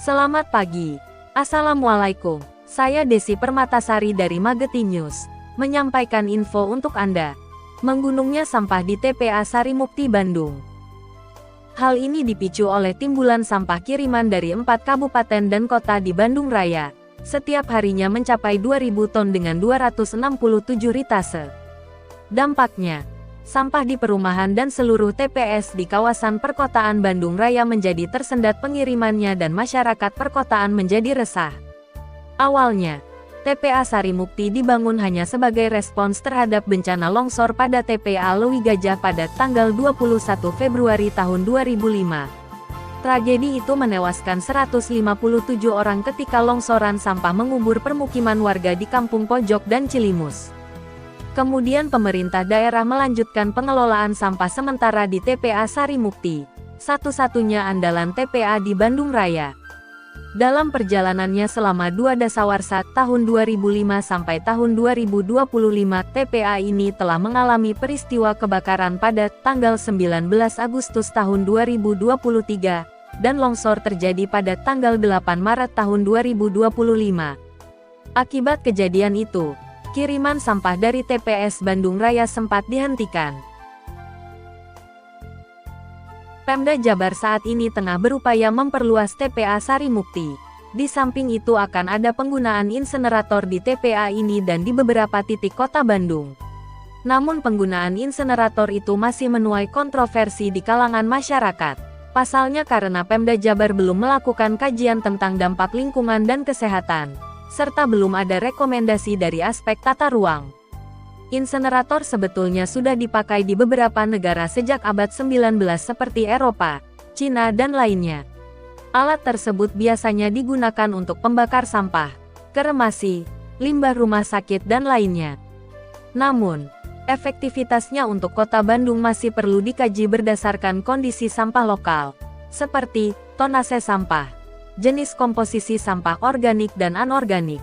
Selamat pagi. Assalamualaikum. Saya Desi Permatasari dari Magetti News, menyampaikan info untuk Anda. Menggunungnya sampah di TPA Sarimukti, Bandung. Hal ini dipicu oleh timbulan sampah kiriman dari 4 kabupaten dan kota di Bandung Raya. Setiap harinya mencapai 2.000 ton dengan 267 ritase. Dampaknya, sampah di perumahan dan seluruh TPS di kawasan perkotaan Bandung Raya menjadi tersendat pengirimannya dan masyarakat perkotaan menjadi resah. Awalnya, TPA Sarimukti dibangun hanya sebagai respons terhadap bencana longsor pada TPA Lewi Gajah pada tanggal 21 Februari tahun 2005. Tragedi itu menewaskan 157 orang ketika longsoran sampah mengubur permukiman warga di Kampung Pojok dan Cilimus. Kemudian pemerintah daerah melanjutkan pengelolaan sampah sementara di TPA Sarimukti, satu-satunya andalan TPA di Bandung Raya. Dalam perjalanannya selama 2 dasawarsa tahun 2005 sampai tahun 2025, TPA ini telah mengalami peristiwa kebakaran pada tanggal 19 Agustus tahun 2023, dan longsor terjadi pada tanggal 8 Maret tahun 2025. Akibat kejadian itu, kiriman sampah dari TPS Bandung Raya sempat dihentikan. Pemda Jabar saat ini tengah berupaya memperluas TPA Sarimukti. Di samping itu akan ada penggunaan insenerator di TPA ini dan di beberapa titik kota Bandung. Namun penggunaan insenerator itu masih menuai kontroversi di kalangan masyarakat. Pasalnya karena Pemda Jabar belum melakukan kajian tentang dampak lingkungan dan kesehatan, serta belum ada rekomendasi dari aspek tata ruang. Insenerator sebetulnya sudah dipakai di beberapa negara sejak abad 19 seperti Eropa, Cina dan lainnya. Alat tersebut biasanya digunakan untuk pembakar sampah, kremasi, limbah rumah sakit dan lainnya. Namun, efektivitasnya untuk kota Bandung masih perlu dikaji berdasarkan kondisi sampah lokal, seperti tonase sampah, jenis komposisi sampah organik dan anorganik,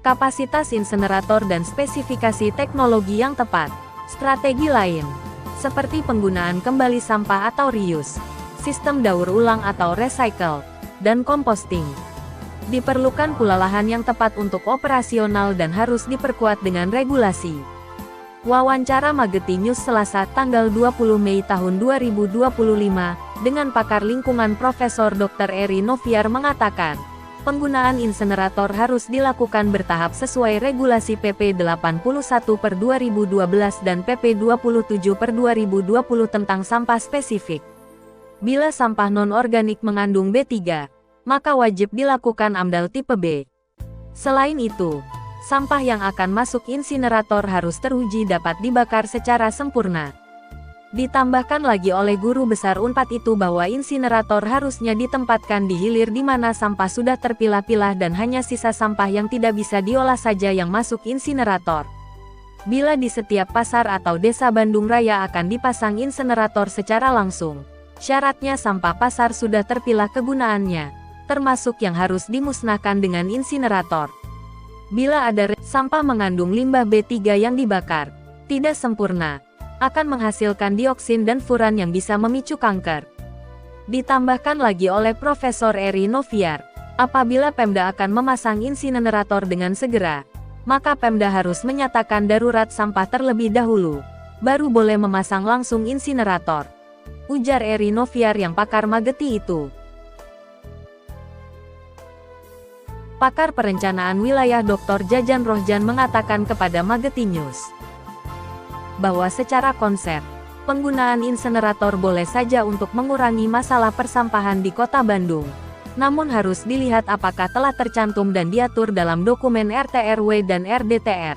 kapasitas insenerator dan spesifikasi teknologi yang tepat. Strategi lain, seperti penggunaan kembali sampah atau reuse, sistem daur ulang atau recycle, dan composting. Diperlukan pula lahan yang tepat untuk operasional dan harus diperkuat dengan regulasi. Wawancara Magetti News Selasa tanggal 20 Mei tahun 2025 dengan pakar lingkungan Profesor Dr. Eri Noviar mengatakan, penggunaan insenerator harus dilakukan bertahap sesuai regulasi PP 81/2012 dan PP 27/2020 tentang sampah spesifik. Bila sampah non-organik mengandung B3, maka wajib dilakukan AMDAL tipe B. Selain itu, sampah yang akan masuk insinerator harus teruji dapat dibakar secara sempurna. Ditambahkan lagi oleh guru besar Unpad itu bahwa insinerator harusnya ditempatkan di hilir di mana sampah sudah terpilah-pilah dan hanya sisa sampah yang tidak bisa diolah saja yang masuk insinerator. Bila di setiap pasar atau desa Bandung Raya akan dipasang insinerator secara langsung, syaratnya sampah pasar sudah terpilah kegunaannya, termasuk yang harus dimusnahkan dengan insinerator. Bila ada sampah mengandung limbah B3 yang dibakar, tidak sempurna, akan menghasilkan dioksin dan furan yang bisa memicu kanker. Ditambahkan lagi oleh Profesor Eri Noviar, apabila Pemda akan memasang insinerator dengan segera, maka Pemda harus menyatakan darurat sampah terlebih dahulu, baru boleh memasang langsung insinerator. Ujar Eri Noviar yang pakar Magetti itu. Pakar Perencanaan Wilayah Dr. Jajan Rohjan mengatakan kepada Magetti News bahwa secara konsep, penggunaan insenerator boleh saja untuk mengurangi masalah persampahan di kota Bandung. Namun harus dilihat apakah telah tercantum dan diatur dalam dokumen RT/RW dan RDTR.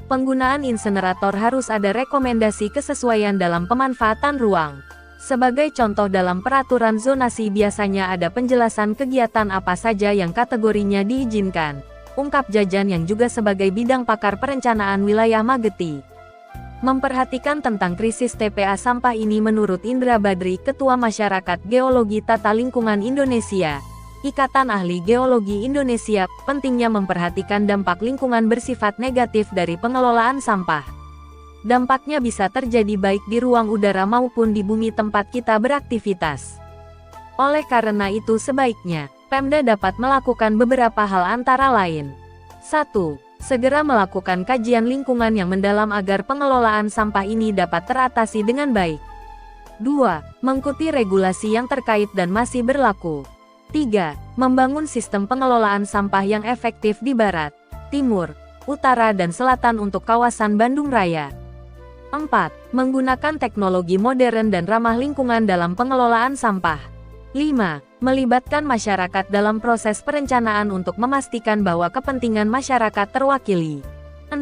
Penggunaan insenerator harus ada rekomendasi kesesuaian dalam pemanfaatan ruang. Sebagai contoh dalam peraturan zonasi biasanya ada penjelasan kegiatan apa saja yang kategorinya diizinkan, ungkap Jajan yang juga sebagai bidang pakar perencanaan wilayah Magetti. Memperhatikan tentang krisis TPA sampah ini menurut Indra Badri, Ketua Masyarakat Geologi Tata Lingkungan Indonesia, Ikatan Ahli Geologi Indonesia, pentingnya memperhatikan dampak lingkungan bersifat negatif dari pengelolaan sampah. Dampaknya bisa terjadi baik di ruang udara maupun di bumi tempat kita beraktivitas. Oleh karena itu sebaiknya Pemda dapat melakukan beberapa hal antara lain. 1. Segera melakukan kajian lingkungan yang mendalam agar pengelolaan sampah ini dapat teratasi dengan baik. 2. Mengikuti regulasi yang terkait dan masih berlaku. 3. Membangun sistem pengelolaan sampah yang efektif di barat, timur, utara dan selatan untuk kawasan Bandung Raya. 4. Menggunakan teknologi modern dan ramah lingkungan dalam pengelolaan sampah. 5. Melibatkan masyarakat dalam proses perencanaan untuk memastikan bahwa kepentingan masyarakat terwakili. 6.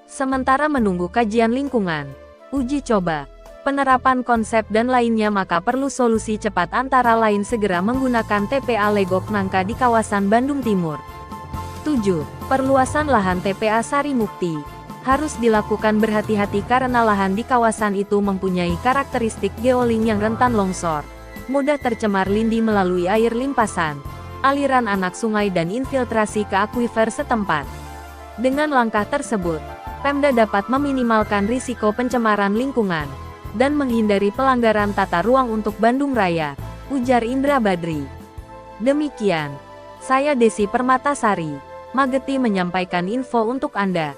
Sementara menunggu kajian lingkungan, uji coba, penerapan konsep dan lainnya maka perlu solusi cepat antara lain segera menggunakan TPA Legok Nangka di kawasan Bandung Timur. 7. Perluasan lahan TPA Sari Mukti. Harus dilakukan berhati-hati karena lahan di kawasan itu mempunyai karakteristik geoling yang rentan longsor, mudah tercemar lindi melalui air limpasan, aliran anak sungai dan infiltrasi ke akuifer setempat. Dengan langkah tersebut, Pemda dapat meminimalkan risiko pencemaran lingkungan dan menghindari pelanggaran tata ruang untuk Bandung Raya, ujar Indra Badri. Demikian, saya Desi Permatasari, Mageti menyampaikan info untuk Anda.